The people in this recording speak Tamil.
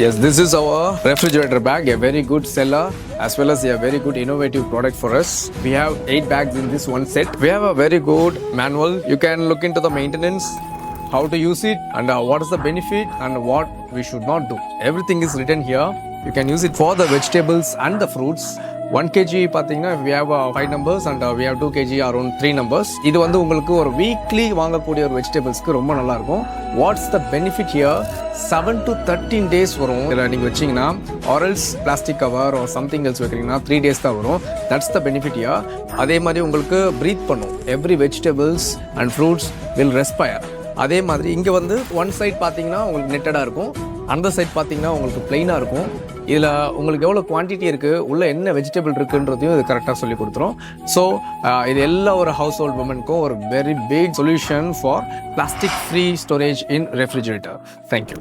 Yes, this is our refrigerator bag, a very good seller as well as a very good innovative product for us. We have 8 bags in this one set. We have a very good manual. You can look into the maintenance, how to use it, and what is the benefit and what we should not do. Everything is written here. You can use it for the vegetables and the fruits. 1 kg பார்த்தீங்கன்னா we have 5 numbers and we have 2 kg around 3 numbers. இது வந்து உங்களுக்கு ஒரு வீக்லி வாங்கக்கூடிய ஒரு வெஜிடபிள்ஸ்க்கு ரொம்ப நல்லா இருக்கும். What's the benefit here? 7 to 13 days வரும். இதில் நீங்கள் வச்சிங்கன்னா ஆரல்ஸ் plastic cover or something else வைக்கிறீங்கன்னா 3 days தான் வரும். That's the benefit here. அதே மாதிரி உங்களுக்கு ப்ரீத் பண்ணும். Every vegetables and fruits will respire. அதே மாதிரி இங்கே வந்து ஒன் சைட் பார்த்தீங்கன்னா உங்களுக்கு நெட்டடாக இருக்கும், அந்த சைட் பார்த்தீங்கன்னா உங்களுக்கு பிளெயினாக இருக்கும். இதில் உங்களுக்கு எவ்வளோ குவான்டிட்டி இருக்குது, உள்ளே என்ன வெஜிடபிள் இருக்குன்றதையும் இது கரெக்டாக சொல்லி கொடுத்துரும். ஸோ இது எல்லா ஒரு ஹவுஸ் ஹோல்ட் உமனுக்கும் ஒரு very big solution for plastic free storage in refrigerator. Thank you.